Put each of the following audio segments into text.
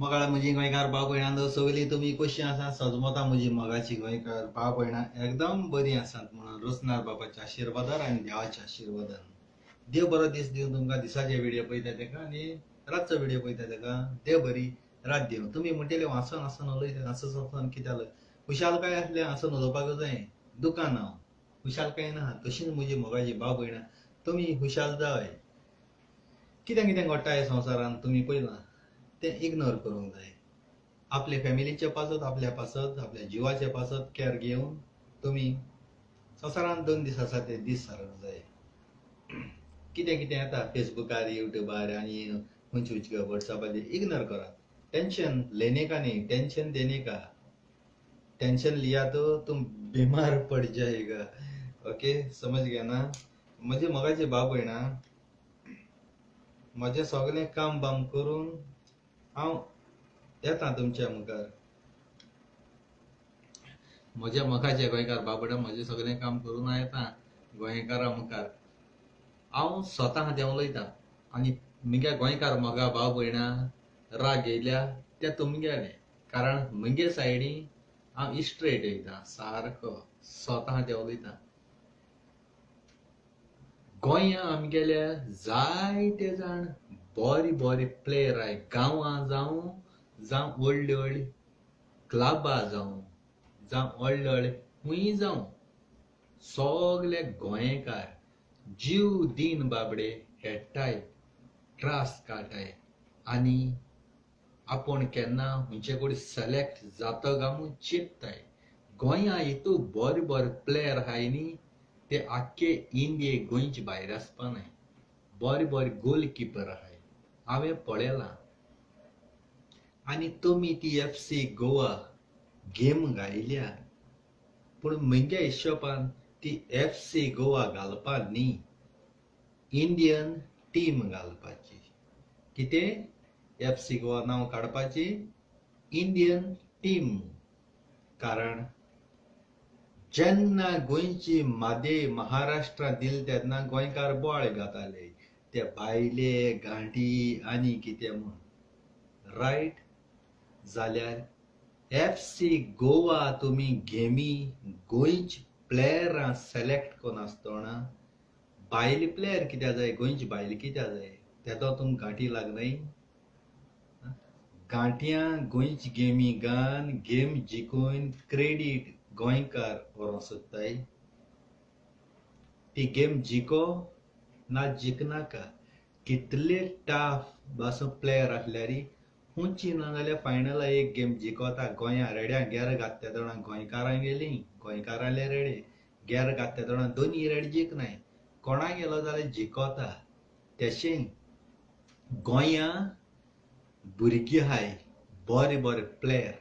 मोगाळ म्हजी गोंयकार भाव भयणां सगळीं तुमी कशीं आसा सजमता म्हजी मोगाची गोंयकार भाव भयणां एकदम बरीं आसात म्हणून रोसनार बाबाच्या आशिर्वादार आनी देवाच्या आशिर्वादान देव बरो दीस दिवन तुमकां दिसाचे व्हिडिओ पळयता तेका आनी रातचो व्हिडिओ पळयता तेका देव बरी रात दिवं. तुमी म्हणटले हांसून हांसून उलयता हांसून हांसून कितें जालें खुशालकाय आसल्यार हांसून उलोवपाक जाय दुकान हांव खुशालकाय ना तशीच म्हजी मोगाची भाव भयणां तुमी खुशाल जाय. कितें कितें घडटा ह्या संवसारान तुमी पळयलां तें इग्नोर करूंक जाय. आपले फॅमिलीचे पासत आपल्या जिवाचे पासत केअर घेवन तुमी संवसारान 2 दीस आसा ते दीस सारूंक जाय. कितें कितें येता फेसबुकार यूट्यूबार आनी खंयचे व्हॉट्सॅपार इग्नोर करात. टेंशन लेने का नहीं टेंशन देने का. टेंशन लिया तो तुम बीमार पड़ जाएगा. ओके समज घ्या ना. म्हजे मोगाचे भाव भयणां म्हजें सगळें काम बाम करून हांव येता तुमच्या मुखार. म्हज्या मोगाचे गोंयकार भाव भयणां म्हजें सगळें काम करून हांव येता गोंयकारा मुखार. हांव स्वता हातें उलयतां आनी म्हगे गोंयकार मोगा भाव भयणां राग येयल्या ते तुमगेले कारण म्हगे सायडीन हांव इस्ट्रेट वयतां सारको स्वता हातें उलयतां. गोंया आमगेले जायते जाण बरे बरे प्लेयर आहाय गांवां जावं व्हडली व्हडली क्लबां जावं व्हडले व्हडले खूंय जावं सगळे गोंयकार जीव दीन बाबडे खेळटाय त्रास काडटाय आनी आपूण केन्ना खंयचे कडेन सिलेक्ट जाता काय म्हूण चिंतताय. गोंया इतू बरे बरे प्लेयर आहाय न्ही ते आख्खे इंडियेक गोंयचे भायर आसपा नाय. बरे बरे गोल किपर आहाय हांवें पळयलां. आनी तुमी ती FC गोवा गेम घायल्या पूण म्हज्या हिशोबान ती FC गोवा घालपा न्ही इंडियन टीम घालपाची. कितें FC गोवा नांव काडपाची इंडियन टीम. कारण जेन्ना गोंयची मादे महाराष्ट्रा दिली तेन्ना गोंयकार बोवाळ घाताले ते भायले गांठी आनी कितें म्हूण रायट. जाल्यार FC गोवा तुमी गेमी गोंयची प्लेयरां सिलेक्ट कोन्न आसतना भायले प्लेयर कित्याक जाय गोंयचे भायले कित्याक जाय तेदो तुमकां गांठी लागनाय. गांठयां गोंयची गेमी घान गेम जिखून क्रेडीट गोंयकार व्हरोंक सोदताय. ती गेम जिखो ना जिखनाका कितले टाफ पासून प्लेयर आसल्यार खुंयची ना जाल्यार फायनला एक गेम जिखोता. गोंया रेड्या गेर घात तेदोणा गोंयकारां गेलीं गोंयकारांले रेडे गेर घात तेदोणा दोनी रेड जिखनाय कोणा गेलो जाल्यार जिखोता. तेशें गोंया भुरगीं आहाय बरे बरे प्लेयर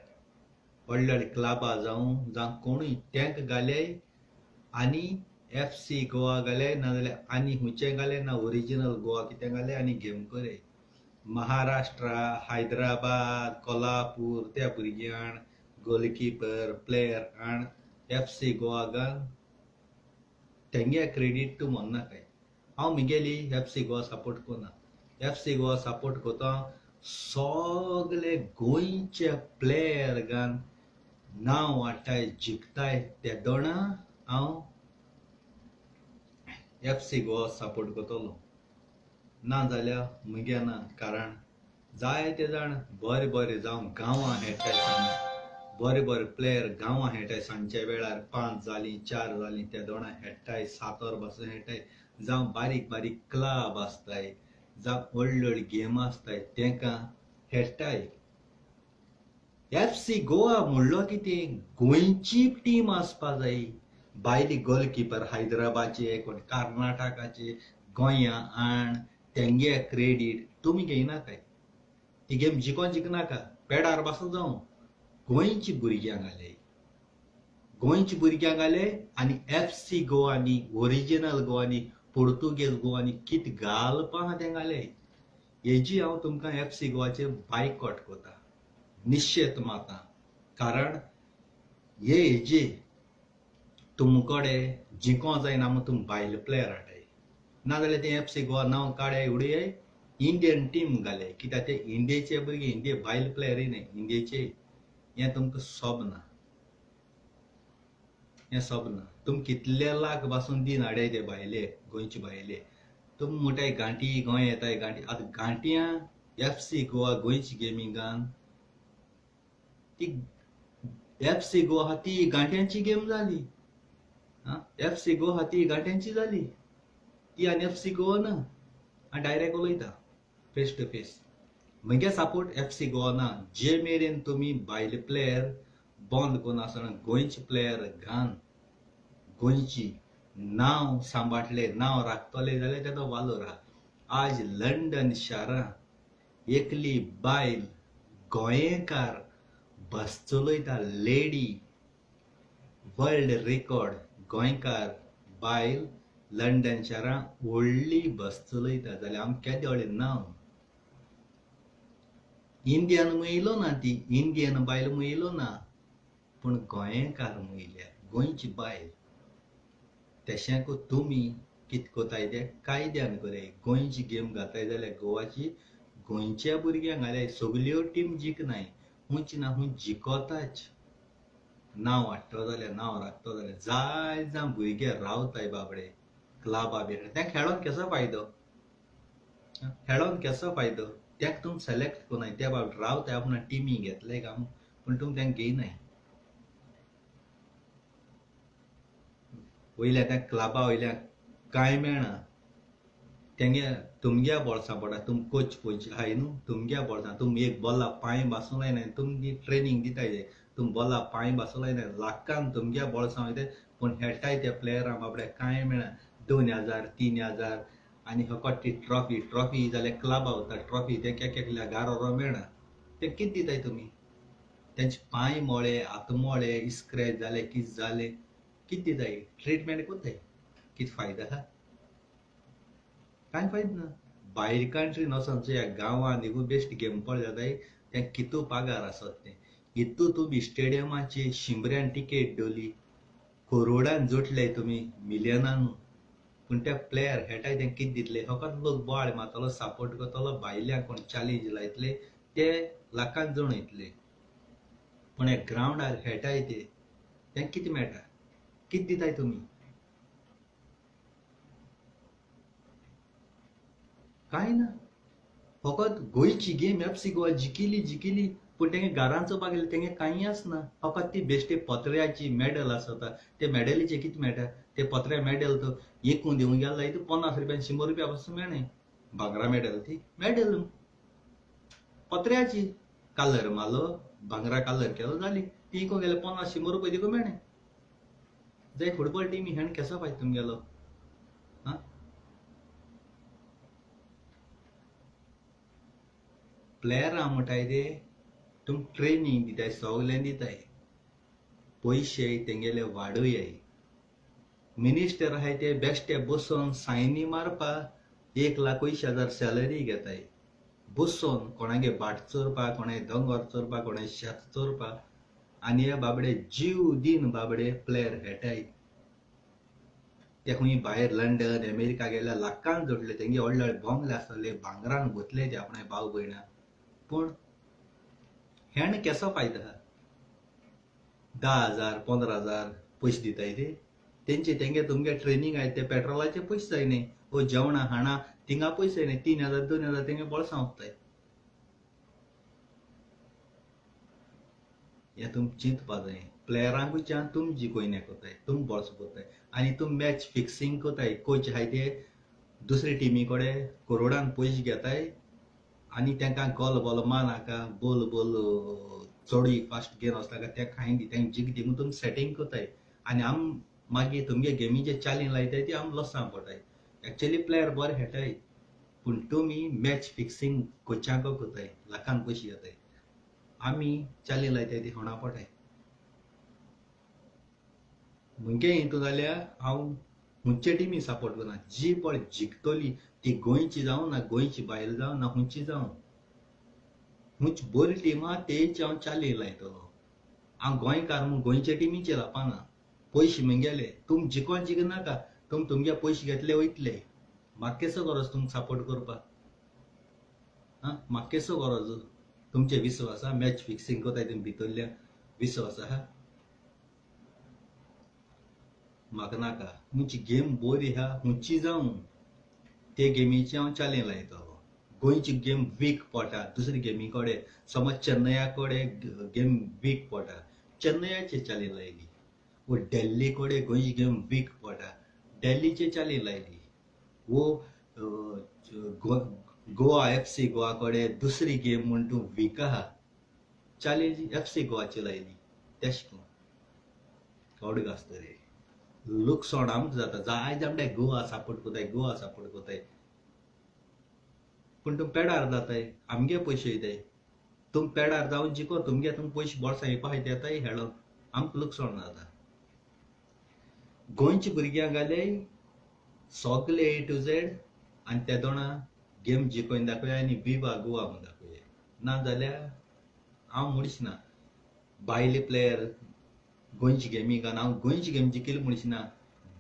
व्हडले व्हडले क्लबां जावं कोणूय तेंक घाले आनी FC गोवा घाले नाजाल्यार आनी खंयचे घाले ना ओरिजिनल गोवा कितें घाले आनी गेम करे. महाराष्ट्रा हैदराबाद कोल्हापूर त्या भुरग्यां गोलकीपर प्लेयर आण FC गोवा घाल तेंगे क्रेडीट तूं म्हणनाकाय. हांव म्हगेली FC गोवा सपोर्ट कोना. FC गोवा सपोर्ट कोता सगळे गोंयचे प्लेयर घान नांव हाडटाय जिखताय तेदोणा हांव FC गोवा सपोर्ट कोतलो ना जाल्यार म्हगे ना. कारण जायते जाण बरे बरे जावं गांवां खेळटाय बरे बरे प्लेयर गांवां खेळटाय सांजच्या वेळार 5 जालीं 4 जालीं तेदोणा खेळटाय 7 वर बसून खेळटाय जावं बारीक बारीक क्लब आसताय जावं व्हडली व्हडली गेम आसताय तेंकां खेळटाय. FC गोवा म्हणलो कितें गोंयची टीम आसपा जाय. भायली गोलकीपर हैदराबादचे कोण कर्नाटकाचे गोंया आण तेंगे क्रेडीट तुमी घेयनाकाय. ती गेम जिखनाका पेडार बसून जावं गोंयची भुरग्यां घाले गोंयची भुरग्यां घाले आनी FC गोवानी ओरिजिनल गोवानी पुर्तुगेज गोवानी कितें घालपा आहा तें घाले. हेजी हांव तुमकां FC गोवाचेर बायकॉट कोता निश्चेत माता. कारण हेजी तुमकोडे जिखो जायना म्हूण तुमी भायले प्लेयर हाडटाय नाजाल्यार तें FC गोवा नांव काडे उडयाय इंडियन टीम घाले कित्याक ते इंडियेचे भुरगे इंडिये भायल प्लेयरूय न्हय इंडियेचे हें तुमकां सोबना तुम कितले लाख पासून दिन हाडे ते भायले गोंयचे भायले तुम म्हणटाय गांठी गोंय येताय गांठी आतां गांठिया FC गोवा गोंयची गेमिंगान ती FC गोवा आहा ती गांठ्यांची गेम जाली FC गोवा आहा ती गांठ्यांची जाली ती आनी FC गोवा ना आनी डायरेक्ट उलयता फेस टू फेस म्हगे सपोर्ट FC गोवा ना जे मेरेन तुमी भायले प्लेयर बंद कोन्न आसतना गोंयचे प्लेयर घान गोंयची नांव सांबाळटले नांव राखतले जाल्यार तेजो वालोर आहा आज लंडन शारांत एकली बायल गोंयकार बस चलयता लेडी वर्ल्ड रेकॉर्ड गोंयकार बायल लंडन शारांत व्हडली बस चलयता जाल्यार आमी केदें व्हडलें नांव इंडियन मुयलो ना ती इंडियन बायल मुयलो ना पूण गोंयकार मुयल्या गोंयची बायल तशेंच तुमी कितें कोताय ते कायद्यान करे गोंयची गेम घाताय जाल्यार गोवाची गोंयच्या भुरग्यांक घाल्याय सगल्यो टीम जिखनाय हुंच ना हुंच जिखोताच नांव हाडटा जाल्यार नांव राखता जाल्यार जाय जावं भुरगे रावताय बाबडे क्लबा बी तें खेळोन केसो फायदो खेळोन केसो फायदो तेक तुम सिलेक्ट कोनाय ते बाबडे रावताय आपण टिमी घेतले काम पूण तुम तेंक घेयनाय वयल्या त्या क्लबा वयल्या कांय मेळना तेंगे तुमगे बोळसा पडटा तुम कोच पोच आहाय न्हू तुमगे बोळसा तुम एक बॉला पांय बासूं लायनाय तुमगे ट्रेनींग दिताय ते तुम बॉला पांय बासूं लायनाय लाखान तुमगे बोळसा वयताय पूण खेळटाय त्या प्लेयरां बाबड्या कांय मेळना 2000 3000 आनी फकत ती ट्रॉफी जाल्यार क्लबा वता ट्रॉफी ते केकल्या गारो मेळना ते कितें दिताय तुमी तेंचे पांय मोळे हात मोळे इस्क्रेच जाले कितें जालें कितें दिताय ट्रिटमेंट कोत्ताय कितें फायदो आहा कांय फायदो ना भायर कंट्रीन वचोन ह्या गांवांत देखून बेस्ट गेम पळय जाताय ते कितू पागार आसत ते इतू तुमी स्टेडियमाची शिंबऱ्यान टिकेट दवरली करोडान जोडले तुमी मिलियनान पूण ते प्लेयर खेळटाय ते कितें दितले फकत लोक बॉल मारतलो सपोर्ट करतलो भायल्या कोण चॅलेंज लायतले ते लाखान जण वयतले पूण हे ग्रावंडार खेळटाय ते तेंक कितें मेळटा कितें दिताय तुमी कांय ना फकत गोंयची गेम FC गोवा जिकिली पूण तेंगे घरांत चोवपाक गेल्यार तेंगे कांय आसना फकत ती बेश्टे पत्र्याची मेडल आसता ते मेडलीचे कितें मेळटा ते पत्र्या मेडल तो एकूं दिवंक गेलो जाल्यार 50 रुपया 100 रुपया पासून मेळनाय भांगरा मेडल ती मेडल पत्र्याची कलर मारलो भांगरा कलर केलो जाली ती इकूंक गेल्यार 50-100 रुपया दिवंक मेळनाय जंय फुटबॉल टीमी हेण केसो फायदो तुमगेलो प्लेयरां म्हणटाय ते तुम ट्रेनींग दिताय सगलें दिताय पयशे तेंगेले वाडोयाय मिनिस्टर आहाय ते बेश्टे बसोन सायनी मारपाक 1,20,000 सॅलरी घेताय बसोन कोणागे बाट चोरपाक कोणागे दोंगर चोरपाक कोणागे शेत चोरपाक आनी हे बाबडे जीव दिन बाबडे प्लेयर खेळटाय ते खूंय भायर लंडन अमेरिका गेल्यार लाखान जोडले तेंगे व्हडले व्हडले बंगले आसतले भांगरान गुंतले ते आपणे भाव भयणां पूण हेण केसो फायदो आहा 10,000 15,000 पयशे दिताय ते तेंचे तेंगे तुमगे ट्रेनींग आहाय ते पेट्रोलाचे पयशे जाय न्ही वो जेवणा खाणा थिंगा पयशे न्ही 3,000 2,000 तेंगे बोळसां वताय हें तुम चिंतपा जाय प्लेयरांकूय चान तुम जिकोयने कोताय तुम बोळस कोताय आनी तुम मॅच फिक्सिंग कोताय कोच आहाय ते दुसरे टिमी कडेन करोडान पयशे घेताय आनी तेंकां गोल बॉल मारनाका बोल चोडूय फास्ट गेम आसनाका ते खाय दी तेंक जीक दी म्हूण तुम सेटींग कोताय आनी आम मागीर तुमगे गेमीचे चालीन लायताय ती आम लॉसां पडटाय एक्चुअली प्लेयर बरे खेळटाय पूण तुमी मॅच फिक्सिंग कोचांक कोताय लाखान पयशे घेताय आमी चालीन लायताय ती होणा पडटाय मुगे हितून जाल्यार हांव खंयचे टिमी सपोर्ट करना जी पळय जिखतली ती गोंयची जावं ना गोंयची भायल जावं ना खंयची जावं खंयची बरी टीम आहा तेची हांव चालीन लायतलो हांव गोंयकार म्हूण गोंयचे टिमीचेर रावपाना पयशे म्हगेले तुम जिकोन जिखनाका तुम तुमगे पयशे घेतले वयतले म्हाका केसो गरज तुमकां सपोर्ट करपाक म्हाका केसो गरज तुमचे विश्वास आहा मॅच फिक्सिंग कोताय तुमी भितरल्या विश्वास आहा म्हाका नाका तुमची गेम बरी आहा हुंची जावं ते गेमीचे हांव चॅलेंज लायतलो गोंयची गेम वीक पडटा दुसरी गेमी कडेन समज चेन्नया कडेन गेम वीक पडटा चेन्नयाचे चॅलेंज लायली वो दिल्ली कडेन गोंयची गेम वीक पडटा दिल्लीचे चॅलेंज लायली वो गोवा एफसी गोवा कडेन दुसरी गेम म्हण तूं वीक आहा चॅलेंज एफसी गोवाची लायली तेश कोन्न कवडे आसता रे लुकसाण आमकां जाता जाय जामटे गोवा सपोर्ट कोताय पूण तुम पेडार जाताय आमगे पयशे येताय तुम पेडार जावन जिको तुमगे पयशे बोल्सां येवपा येताय हेळोन आमकां लुकसाण जाता गोंयच्या भुरग्यांक घाले सगळे ए टू झेड आनी ते दोना गेम जिखोवन दाखोवया आनी विवा गोवा म्हूण दाखोवया नाजाल्यार हांव म्हणच ना भायले प्लेयर गोंयची गेमी घालन हांव गोंयची गेम जिखिल्ली म्हणच ना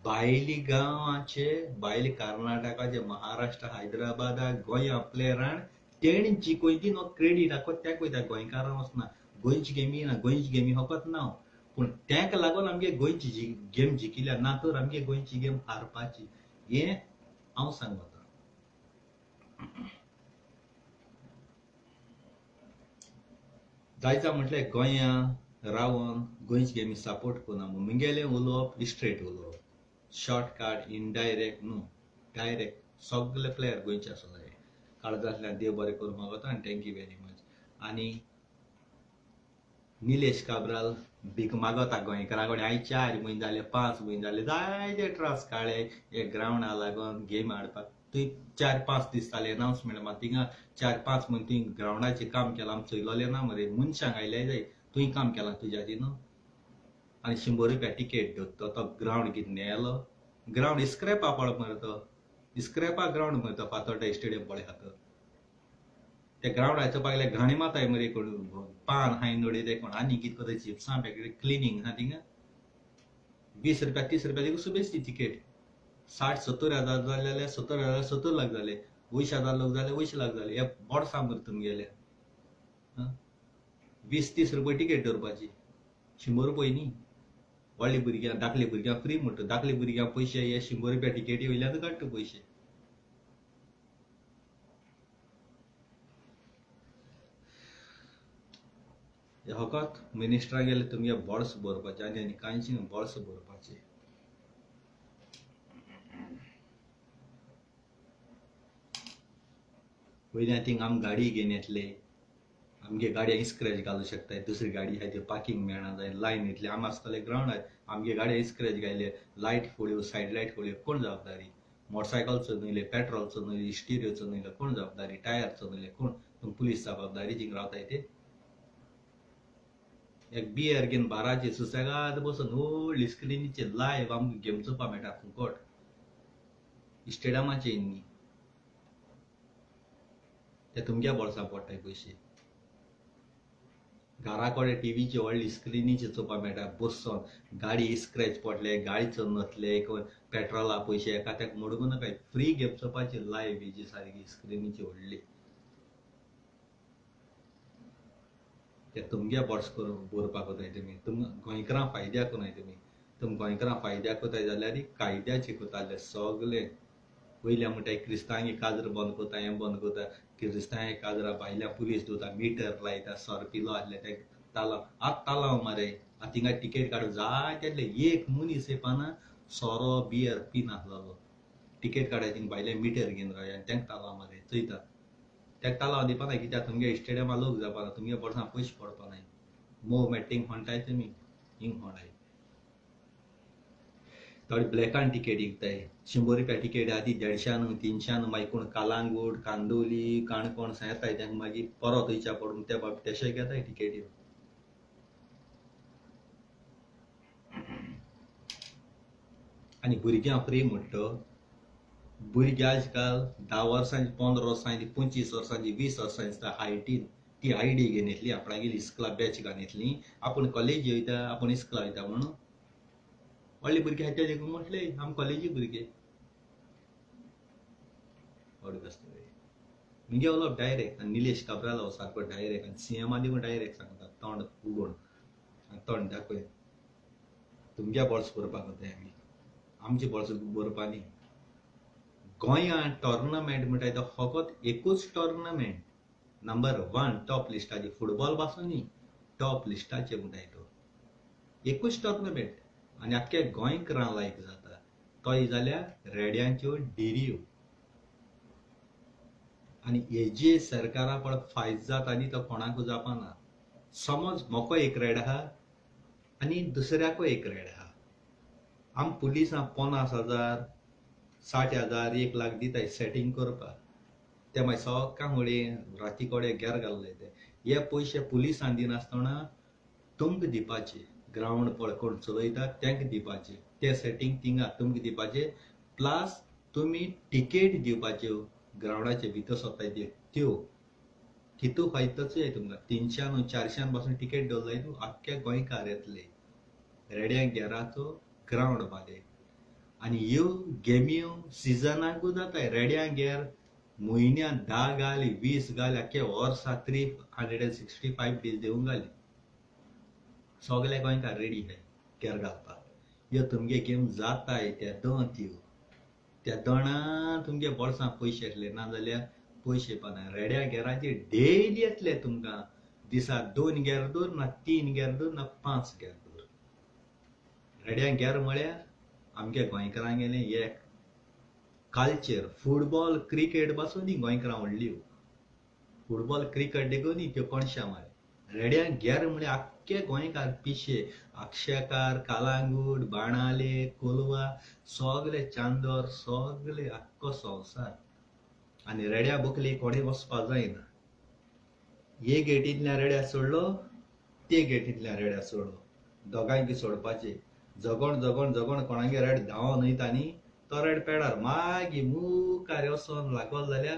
भायली गांवाचे भायले कर्नाटकाचे महाराष्ट्र हैदराबादा गोंया प्लेयरान तेणी जिखोवन ती न्हू क्रेडीट आखो तेका वयता गोंयकारां वचना गोंयची गेमी फकत नांव पूण तेका लागून आमगे गोंयची गेम जिखिल्या ना तर आमगे गोंयची गेम हारपाची हें हांव सांगता जायचा म्हटल्यार गोंया रावन गोंयची गेमी सपोर्ट करना मुगेलें उलोवप स्ट्रेट उलोवप शॉर्टकट इनडायरेक्ट न्हू डायरेक्ट सगळे प्लेयर गोंयचे आसूं जाय काळजांतल्यान देव बरें करूं मागता आनी थँक्यू व्हेरी मच आनी निलेश काब्राल भीक मागता गोंयकारां कडेन हांवें 4 म्हयने जाले 5 म्हयने जाले जायते ट्रास काडले हे ग्रावंडा लागून गेम हाडपाक थंय 4-5 दीस जाले अनाउन्समेंट मात थिंगा 4-5 म्हयने थंय ग्रावंडाचेर काम केलां आमी चोयलोलें ना मरे मनशांक आयले जाय तुवें काम केलां तुज्या ती न्हू आनी 100 रुपया टिकेट धरता तो ग्रावंड कितें न्हेलो ग्रावंड इस्क्रेपा पड मरे तो इस्क्रेपा ग्रावंड मरे तो फातोड्डा स्टेडियम पळय खातर त्या ग्रावंडाचो पागले घाणी माताय मरे कोण पान हाय नोडी ते कोण आनी कितें कोताय चिप्सां पॅकेट क्लिनींग ना थिंगा 20 रुपया 30 रुपया थिंगा सुबेज टिकेट 60-70 हजार जाल्यार 70 हजार 70 लाख जाले 20,000 लोक जाले 20 लाख जाले हे बोडसा मरे तुमगेले 20-30 रुपया टिकेट धरपाची 100 रुपया न्ही व्हडले भुरग्यांक धाकले भुरग्यांक फ्री म्हणटा धाकले भुरग्यांक पयशे हे 100 रुपया टिकेटी वयल्यान काडटा पयशे फकत मिनिस्टरा गेले तुमगे बोल्स भरपाचे आनी कांयच बोल्स भरपाचे वयल्यान थिंग आम गाडी घेवन येतले आमगे गाडयांक स्क्रॅच घालूं शकताय दुसरी गाडी आहाय ती पार्किंग मेळना जाय लायन येतली आमी आसतले ग्रावंडार आमगे गाडयांक स्क्रॅच घायले लायट फोड्यो सायड लायट फोड्यो कोण जबाबदारी मोटरसायकल चलयले पेट्रोल चलयले स्टिरियो चलयले कोण जबाबदारी टायर चलयले कोण पुलीस जबाबदारी थिंग रावताय ते एक बियर घेवन बाराचेर सुसेगाद बसून व्हडली स्क्रिनीचेर लायव्ह आमकां गेम चोवपाक मेळटा फुकट स्टेडियमाचेर न्ही ते तुमच्या बोल्सां पडटाय पयशे घरा कडेन टीव्हीचे व्हडली स्क्रिनीचेर चोवपाक मेळटा बसून गाडी स्क्रॅच पडले गाडी चलनातले पेट्रोला पयशे एका तेका मोडूंक नाका फ्री गेम चोवपाची लायव्ह हेजी सारकी स्क्रिनीची व्हडली ते तुमगे बोर्स करून भरपाक कोताय तुमी गोंयकारां फायद्याक कोनाय तुमी गोंयकारां फायद्याक कोताय जाल्यार कायद्याचे कोताले सगळे वयल्या म्हणटा क्रिस्तांवांगे काजर बंद कोता हें बंद कोता क्रिस्तांवांगे काजरां भायल्या पुलीस दोता मिटर लायता 100 किलो आसले ते तालाव आतां तालाव मरे आतां थिंगा टिकेट काडूं जाय तितले एक मनीस येवपाना सोरो बियर पीन आसलोलो टिकेट काडाय थिंगा भायले मिटर घेवन रावया आनी तेंका तालाव मरे चयता तेका तालाव दिवपा ना कित्याक तुमगे स्टेडियमा लोक जावपा तुमगे बोल्सां पयशे पडपा नाय मोव मॅटींग म्हणटाय तुमी हिंग होणाय थोडे ब्लॅकान टिकेट विकताय 100 रुपया टिकेट आहा ती 150 300 मागीर कोण कालांगूट कांदोली काणकोण येताय तेंका मागीर परत थंयच्या पडून ते बाब तेशे घेताय टिकेटी आनी भुरग्यां फ्री म्हणटा भुरगे आजकाल 10 वर्सांची 15 वर्सांची 25 वर्सांची 20 वर्सांची हायटीन ती आयडी घेवन येतली आपणागेली इस्कला बॅच घालून येतली आपूण कॉलेज वयता आपूण इस्कला वयता म्हणून व्हडले भुरगे आहाय ते देखून म्हटले आमी कॉलेजी भुरगे मुगे उलोवप डायरेक्ट आनी निलेश काब्रालो सारको डायरेक्ट आनी सीएमा देखून डायरेक्ट सांगता तोंड उगोवन आनी तोंड दाखय तुमगे बोल्स भरपाक कोताय आमी आमचे बोल्स भरपा न्ही गोंयांत टोर्नामेंट म्हणटाय तो फकत एकूच टोर्नामेंट नंबर 1 टॉप लिस्टाची फुटबॉल पासून न्ही टॉप लिस्टाचे म्हणटाय तो एकूच टोर्नामेंट आनी आख्ख्या गोंयकारां लायक जाता तो जाल्यार रेड्यांच्यो डेरयो आनी हेजे सरकारा पळ फायद जाता आनी तो कोणाकूय जावपाना समज मोको एक रेड आहा आनी दुसऱ्याकूय एक रेड आहा आम पुलिसां 50,000 60,000 1 लाख दिताय सेटींग करपाक ते मागीर सकाळ फुडें राती कोडे घेर घालले ते हे पयशे पुलिसां दिनासतना तुमकां दिवपाचे ग्रावंड पळय कोण चलयता तांकां दिवपाचे ते सेटींग थिंगा तुमकां दिवपाचे प्लस तुमी टिकेट दिवपाच्यो ग्रावंडाचे भितर सोदताय त्यो तितू फायदोच तुमकां 300 400 पासून टिकेट दवरलाय तूं आख्ख्या गोंयकार येतले रेड्यां गेराचो ग्रावंड बाले आनी ह्यो गेम्यो सिजनाकूच जाताय रेड्यां गेर म्हयन्यान 10 घाली 20 घाली आख्खे वर्सा 365 डेज देवूंक घाली सगळे गोंयकार रेडी आहाय गेर घालपाक ह्यो तुमगे गेम जाताय त्या दोन त्यो त्या दोणां तुमगे बोल्सां पयशे येतले नाजाल्यार पयशे पाना रेड्या गेराचे डेली येतले तुमकां दिसा 2 गेर दवर ना 3 गेर दवर ना 5 गेर दवर रेड्या गेर म्हळ्यार आमगे गोंयकारांगेलें एक कल्चर फुटबॉल क्रिकेट पासून न्ही गोंयकारां व्हडल्यो फुटबॉल क्रिकेट देखून न्ही त्यो कोणशा मारे रेड्या गेर म्हळ्यार आख्खे गोंयकार पिशे अक्षयकार कालांगूट बाणाले कोलवा सगळे चांदोर सगळे आख्खो संवसार आनी रेड्या बोकली कोणी वचपाक जायना हे गेटींतल्यान रेड्या सोडलो ते गेटींतल्यान रेड्या सोडलो दोगांयकी सोडपाचे जगोण जगोण जगोण कोणागे रेड धांवोन वयता न्ही तो रेड पेडार मागीर मुखार वचोन लागलो जाल्यार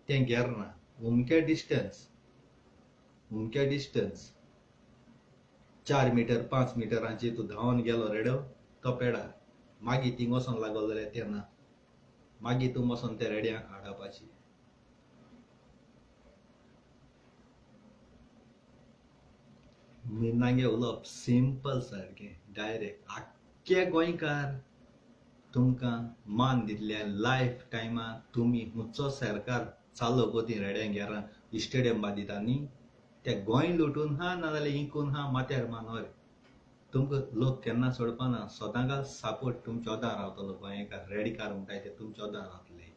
तें गेर ना उमके डिस्टन्स 4 मीटर 5 मिटरांचे तूं धांवोन गेलो रेडो तो पेडार मागीर थिंग वचोन लागलो जाल्यार तें ना मागीर तूं वचोन त्या रेड्यांक हाडपाची मिरनांगे उलोवप सिंपल सारकें डायरेक्ट आख्खे गोंयकार तुमकां मान दितले लायफ टायमाक तुमी हुंचो सरकार चालो कोती रेड्यां गेरां स्टेडियम बांदिता न्ही ते गोंय लुटून हा नाजाल्यार इंकून हा माथ्यार मानोर तुमकां लोक केन्ना सोडपाना सदांच सपोर्ट तुमच्या ओद्दा रावतलो गोंयकार रेडकार म्हणटाय ते तुमच्या ओद्दा रावतले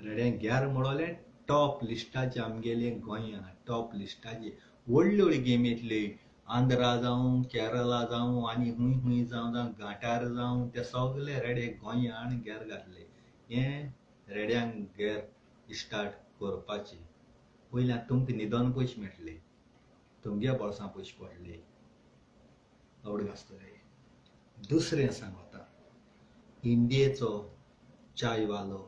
रेड्यां गेर म्हणलें टॉप लिस्टाचे आमगेले गोंयां टॉप लिस्टाचे व्हडल्यो व्हडल्यो गेमी येतल्यो आंध्रा जावं केरला जावं आनी हुंय जावं घाटार जावं ते सगळे रेडे गोंयान गेर घातले हें रेड्यांक गेर स्टार्ट करपाचें पयल्यार तुमकां न्हिदोन पयशे मेळटले तुमगे बोल्सां पयशे पडले आवड आसतले दुसरें सांगता इंडियेचो चायवालो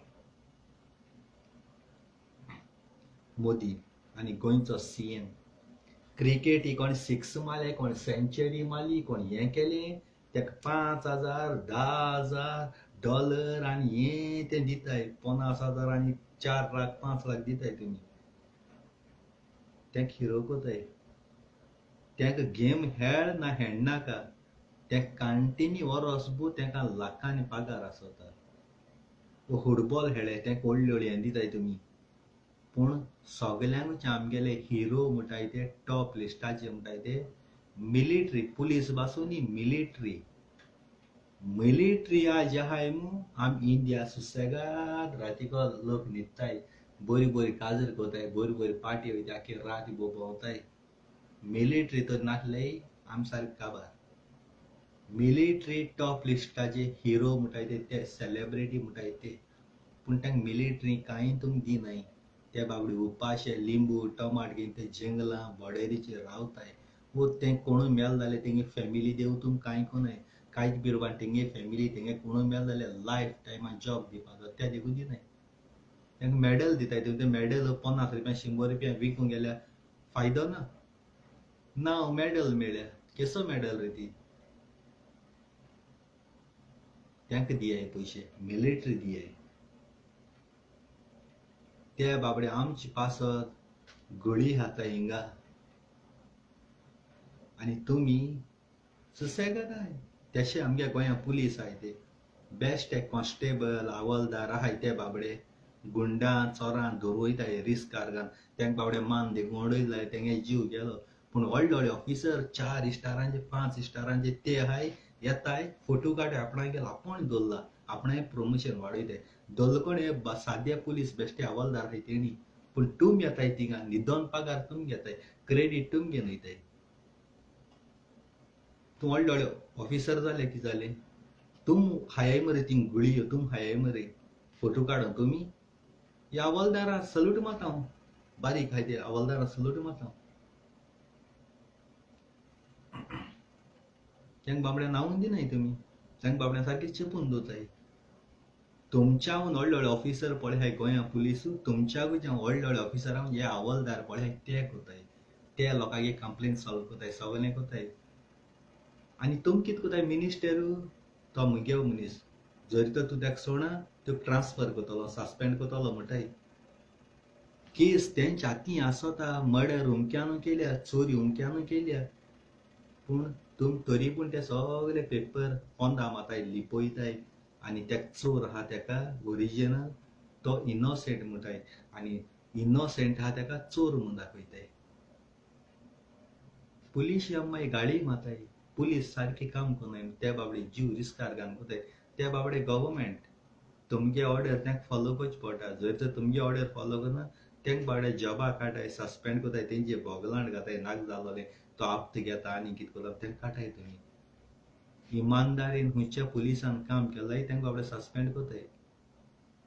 मोदी आनी गोंयचो सीएम क्रिकेट ही कोण 6 मारले कोण सेंचुरी मारली कोण हें केलें तेका 5,000 10,000 डॉलर आनी हें तें दिताय 50,000 आनी 4 लाख 5 लाख दिताय तुमी तेंक हिरो कोताय तेंक गेम खेळ ना खेळनाका ते कंटिन्यू वरसभर तेंका लाखांनी पगार आसता फुटबॉल खेळ्ळे तेंक व्हडल्यो व्हडल्यो हें दिताय तुमी पूण सगळ्यांकूच आमगेले हिरो म्हणटाय ते टॉप लिस्टाचे म्हणटाय ते मिलिटरी पुलीस पासून न्ही मिलिटरी आज आहाय न्हू आम इंडिया सुसेगाद रातीको लोक न्हिदताय बरी बरी काजर कोताय बरी पार्टी वयता आख्खी रात भोंवताय मिलिटरी तर नासले आम सारके काबार मिलिटरी टॉप लिस्टाचे हिरो म्हणटाय ते सेलिब्रिटी म्हणटाय ते पूण तांकां मिलिटरी कांय तुमकां दिनाय ते बाबडी उपाशे लिंबू टमाट घेवन ते जंगलां बोडेरीचेर रावताय वो तें कोणूय मेल जाल्यार तेंगे फॅमिली देव तुमकां कांय कोनाय कांयच बिरवान तेंगे फॅमिली तेंगे कोणूय मेल जाल्यार लायफ टायमान जॉब दिवपाचो ते देखून दिनाय तांकां मॅडल दिताय ते मॅडल 50 रुपया 100 रुपया विकूंक गेल्यार फायदो ना मॅडल मेळ्ळ्या केसो मॅडल रे ती तांकां दियाय पयशे मिलिटरी दियाय ते बाबडे आमची पासत गळी हाता हिंगा आणि तुम्ही सुसेगाद आहे त्याचे आमच्या गोंया पुलीस आहे ते बेस्ट कॉन्स्टेबल हवालदार आहाय ते बाबडे गुंडां चोरां धरवयताय रिस्क कारगान त्यांक बाबडे मान देखून उडयलाय तेंगे जीव गेलो पूण व्हडले व्हडले ऑफिसर 4 स्टारांचे 5 स्टारांचे ते आहाय येताय फोटो काढ आपणागे आपण दवरला आपण प्रमोशन वाडयताय दवरलो कोण हे साध्या पुलीस बेश्टे हवालदार आहाय तेणी पूण तुम येताय तिंगा न्हिदोन पगार तुम घेताय क्रेडीट तुम घेवन वयताय तूं व्हडले व्हडले ऑफिसर जाले की जाले तुम हाय मरे ती गुळयो तुम हाय मरे फोटो काढून तुम्ही या हवालदारा सल्यूट मारता हांव बारीक हाय ते हवालदारा सल्यूट मारता त्यांक बाबड्या नावून दिनाय तुम्ही त्यांक बाबड्या सारखे चिपून दवरताय तुमच्याहून व्हडले व्हडले ऑफिसर पळय हाय गोंया पुलीस तुमच्याकूय व्हडले व्हडले ऑफिसर हे हवालदार पळय ते कोताय ते लोकांगे कंप्लेन सॉल्व कोताय सगळें कोताय आनी तुम कितें कोताय मिनिस्टर तो मुगे मनीस जरी तर तूं ताका सोडा तुका ट्रान्सफर कोतलो सस्पेंड कोतलो म्हणटाय केस तेंच्या हाती आसोता मर्डर हुमक्यान केल्या चोरी हुमक्यान केल्या पूण तुम तरी पूण ते सगळे पेपर पोंदा माताय लिपयताय आनी तेका चोर आहा तेका ओरिजिनल तो इनोसेंट म्हणटाय आनी इनोसेंट आहा तेका चोर म्हूण दाखयताय पुलीस मागीर गाळी माताय पुलीस सारखे काम कोनाय ते बाबडे जीव रिस्कार घालून कोताय ते बाबडे गव्हर्मेंट तुमगे ऑर्डर तांकां फॉलो करची पडटा जर तर तुमगे ऑर्डर फॉलो करना तांकां बाबडे जॉबा काटाय सस्पेंड कोताय तेंचे बोगलांड घाताय नाक जालोले तो हप्तो घेता आनी कितें कोता तांकां काटाय तुमी इमानदारीन खंयच्या पुलिसान काम केलाय तांकां बाबडे सस्पेंड कोताय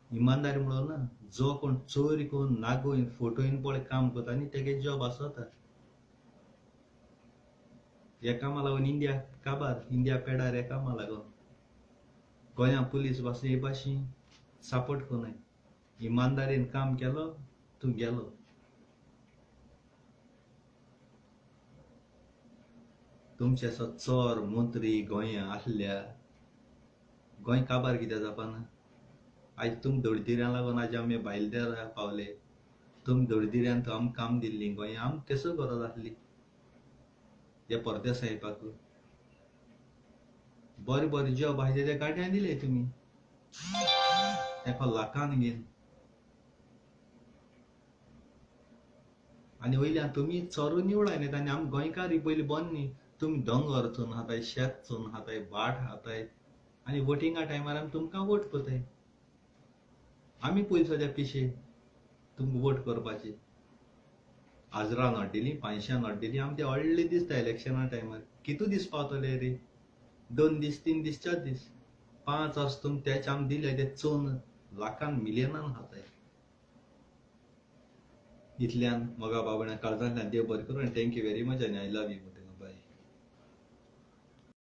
इमानदारी म्हणून ना जो कोण चोरी करून नागोवन फोटोईन पळय काम करता आनी तेगे जॉब आसता एकामा लागून इंडिया काबार इंडिया पेडार एकामा लागून गोंया पुलीस भाशे हे भाशे सपोर्ट कोनाय इमानदारीन काम केलो तूं गेलो तुमचे असो चोर मंत्री गोंया आसल्या गोंय काबार कितें जावपाना आयज तुम दळदिऱ्यां लागून आज आमी भायल्या पावले तुम दळदिऱ्यान आमकां काम दिल्ली गोंया आमकां केसो गरज आसली हे परदेस येवपाक बरे बरे जॉब आहाय ते गाड्यान दिले तुमी तेका लाखान घेवन आनी वयल्यान तुमी चोरून निवडाय न्ही आनी आमी गोंयकार पयलीं बंद न्ही तुमी दोंगर चोरून हाताय शेत चोरून हाताय बाट हाताय आनी वोटिंगा टायमार आमी तुमकां वोट कोताय आमी पयलीं सद्या पिशे तुमकां वोट करपाचे आजरा नोट दिली 500 नोट दिली आमी ते व्हडले दिसता इलेक्शना टायमार कितू दीस पावतले रे 2 दीस 3 दीस 4 दीस 5 वर्स तुम तेच आमी दिले ते चोवन लाखान मिलियनान हाताय इतल्यान मोगा बाबड्या काळजांतल्यान देव बरें करूं आनी थँक्यू व्हेरी मच आनी आय लव यू